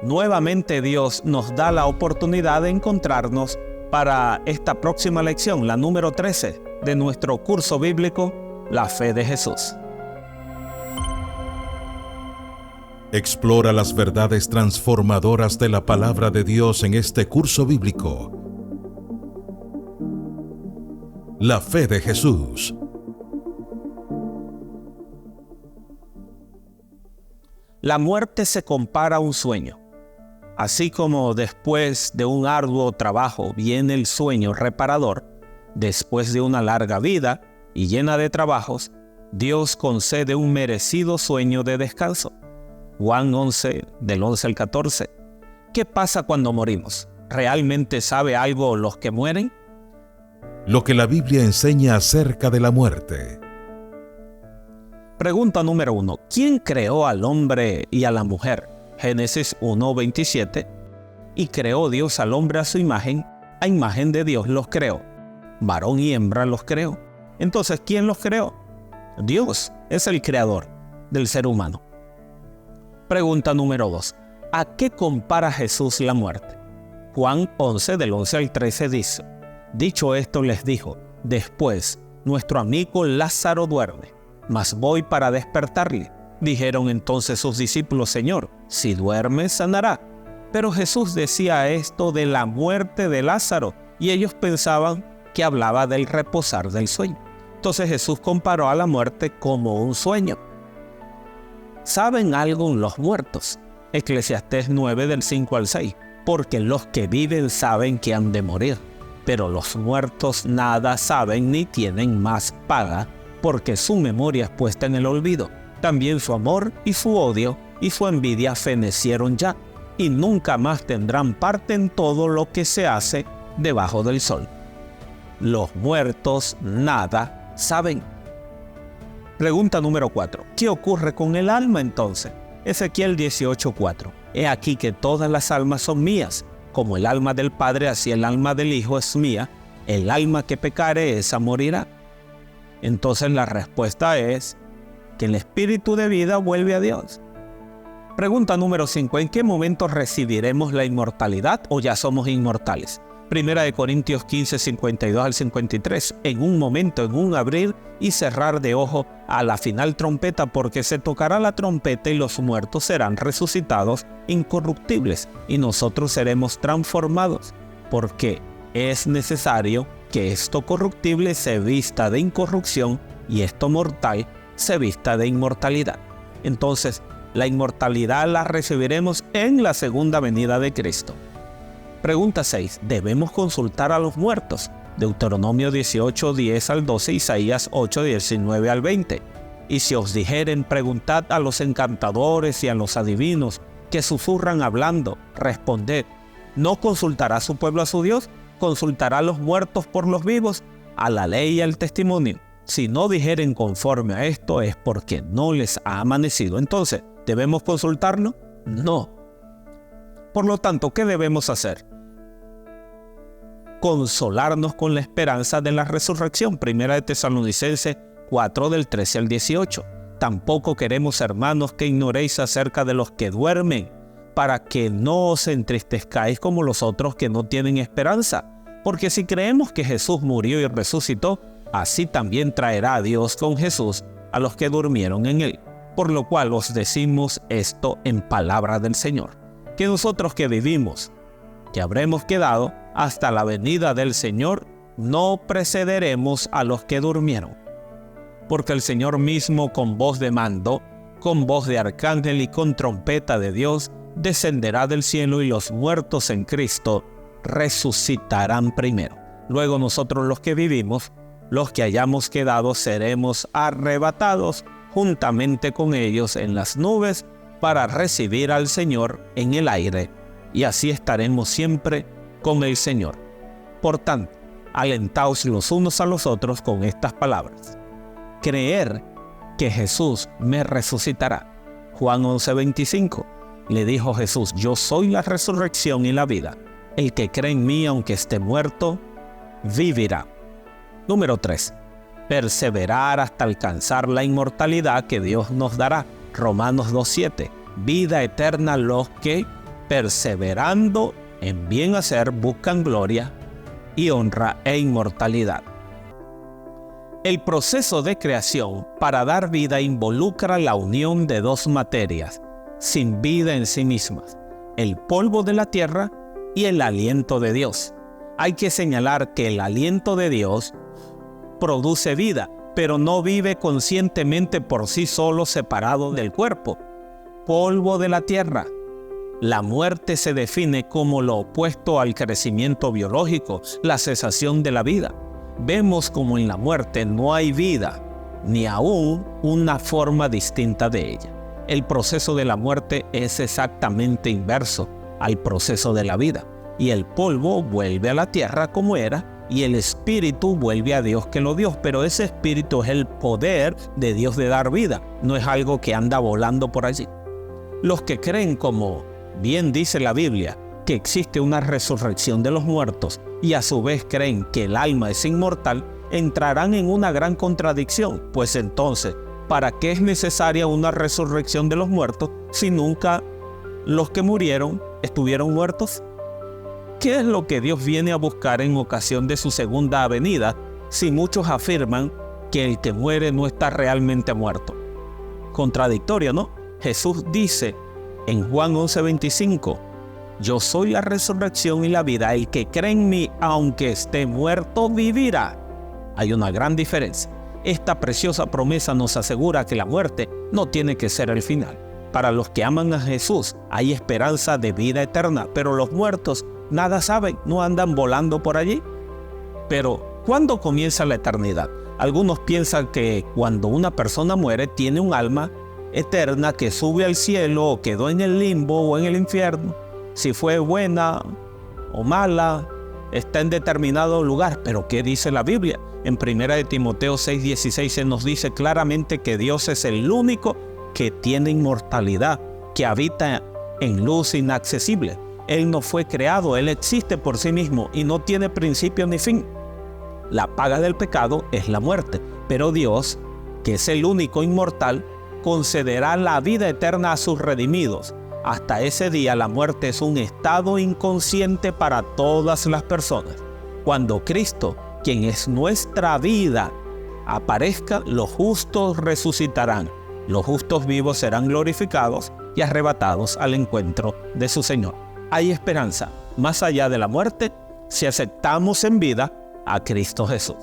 Nuevamente Dios nos da la oportunidad de encontrarnos para esta próxima lección, la número 13 de nuestro curso bíblico, La Fe de Jesús. Explora las verdades transformadoras de la palabra de Dios en este curso bíblico. La Fe de Jesús. La muerte se compara a un sueño. Así como después de un arduo trabajo viene el sueño reparador, después de una larga vida y llena de trabajos, Dios concede un merecido sueño de descanso. Juan 11, del 11 al 14. ¿Qué pasa cuando morimos? ¿Realmente sabe algo los que mueren? Lo que la Biblia enseña acerca de la muerte. Pregunta número 1. ¿Quién creó al hombre y a la mujer? Génesis 1:27. Y creó Dios al hombre a su imagen de Dios los creó. Varón y hembra los creó. Entonces, ¿quién los creó? Dios es el creador del ser humano. Pregunta número 2. ¿A qué compara Jesús la muerte? Juan 11, del 11 al 13 dice: Dicho esto les dijo: Después, nuestro amigo Lázaro duerme, mas voy para despertarle. Dijeron entonces sus discípulos: Señor, si duerme, sanará. Pero Jesús decía esto de la muerte de Lázaro, y ellos pensaban que hablaba del reposar del sueño. Entonces Jesús comparó a la muerte como un sueño. ¿Saben algo los muertos? Eclesiastés 9, del 5 al 6. Porque los que viven saben que han de morir, pero los muertos nada saben ni tienen más paga, porque su memoria es puesta en el olvido. También su amor y su odio y su envidia fenecieron ya, y nunca más tendrán parte en todo lo que se hace debajo del sol. Los muertos nada saben. Pregunta número 4. ¿Qué ocurre con el alma entonces? Ezequiel 18:4. He aquí que todas las almas son mías, como el alma del Padre, así el alma del Hijo es mía. El alma que pecare, esa morirá. Entonces la respuesta es que el espíritu de vida vuelve a Dios. Pregunta número 5. ¿En qué momento recibiremos la inmortalidad o ya somos inmortales? Primera de Corintios 15, 52 al 53. En un momento, en un abrir y cerrar de ojo, a la final trompeta, porque se tocará la trompeta y los muertos serán resucitados incorruptibles y nosotros seremos transformados, porque es necesario que esto corruptible se vista de incorrupción y esto mortal se vista de inmortalidad. Entonces, la inmortalidad la recibiremos en la segunda venida de Cristo. Pregunta 6. ¿Debemos consultar a los muertos? Deuteronomio 18, 10 al 12, Isaías 8, 19 al 20. Y si os dijeren, preguntad a los encantadores y a los adivinos que susurran hablando, responded: ¿no consultará su pueblo a su Dios? ¿Consultará a los muertos por los vivos? A la ley y al testimonio. Si no dijeren conforme a esto, es porque no les ha amanecido. Entonces, ¿debemos consultarlo? No. Por lo tanto, ¿qué debemos hacer? Consolarnos con la esperanza de la resurrección. Primera de Tesalonicenses 4, del 13 al 18. Tampoco queremos, hermanos, que ignoréis acerca de los que duermen, para que no os entristezcáis como los otros que no tienen esperanza. Porque si creemos que Jesús murió y resucitó, así también traerá a Dios con Jesús a los que durmieron en él. Por lo cual os decimos esto en palabra del Señor, que nosotros que vivimos, que habremos quedado hasta la venida del Señor, no precederemos a los que durmieron. Porque el Señor mismo, con voz de mando, con voz de arcángel y con trompeta de Dios, descenderá del cielo, y los muertos en Cristo resucitarán primero. Luego nosotros los que vivimos, los que hayamos quedado, seremos arrebatados juntamente con ellos en las nubes para recibir al Señor en el aire, y así estaremos siempre con el Señor. Por tanto, alentaos los unos a los otros con estas palabras. Creer que Jesús me resucitará. Juan 11:25. Le dijo Jesús: yo soy la resurrección y la vida. El que cree en mí, aunque esté muerto, vivirá. Número 3. Perseverar hasta alcanzar la inmortalidad que Dios nos dará. Romanos 2:7. Vida eterna los que perseverando en bien hacer, buscan gloria y honra e inmortalidad. El proceso de creación para dar vida involucra la unión de dos materias, sin vida en sí mismas, el polvo de la tierra y el aliento de Dios. Hay que señalar que el aliento de Dios produce vida, pero no vive conscientemente por sí solo separado del cuerpo. Polvo de la tierra. La muerte se define como lo opuesto al crecimiento biológico, la cesación de la vida. Vemos como en la muerte no hay vida, ni aún una forma distinta de ella. El proceso de la muerte es exactamente inverso al proceso de la vida, y el polvo vuelve a la tierra como era, y el espíritu vuelve a Dios que lo dio, pero ese espíritu es el poder de Dios de dar vida, no es algo que anda volando por allí. Los que creen, como bien dice la Biblia, que existe una resurrección de los muertos y a su vez creen que el alma es inmortal, entrarán en una gran contradicción, pues entonces, ¿para qué es necesaria una resurrección de los muertos si nunca los que murieron estuvieron muertos? ¿Qué es lo que Dios viene a buscar en ocasión de su segunda venida si muchos afirman que el que muere no está realmente muerto? Contradictorio, ¿no? Jesús dice en Juan 11:25, yo soy la resurrección y la vida, el que cree en mí, aunque esté muerto, vivirá. Hay una gran diferencia. Esta preciosa promesa nos asegura que la muerte no tiene que ser el final. Para los que aman a Jesús hay esperanza de vida eterna, pero los muertos nada saben, no andan volando por allí. Pero, ¿cuándo comienza la eternidad? Algunos piensan que cuando una persona muere tiene un alma eterna que sube al cielo o quedó en el limbo o en el infierno. Si fue buena o mala, está en determinado lugar. Pero ¿qué dice la Biblia? En 1 Timoteo 6:16 se nos dice claramente que Dios es el único que tiene inmortalidad, que habita en luz inaccesible. Él no fue creado, Él existe por sí mismo y no tiene principio ni fin. La paga del pecado es la muerte, pero Dios, que es el único inmortal, concederá la vida eterna a sus redimidos. Hasta ese día la muerte es un estado inconsciente para todas las personas. Cuando Cristo, quien es nuestra vida, aparezca, los justos resucitarán. Los justos vivos serán glorificados y arrebatados al encuentro de su Señor. Hay esperanza más allá de la muerte si aceptamos en vida a Cristo Jesús.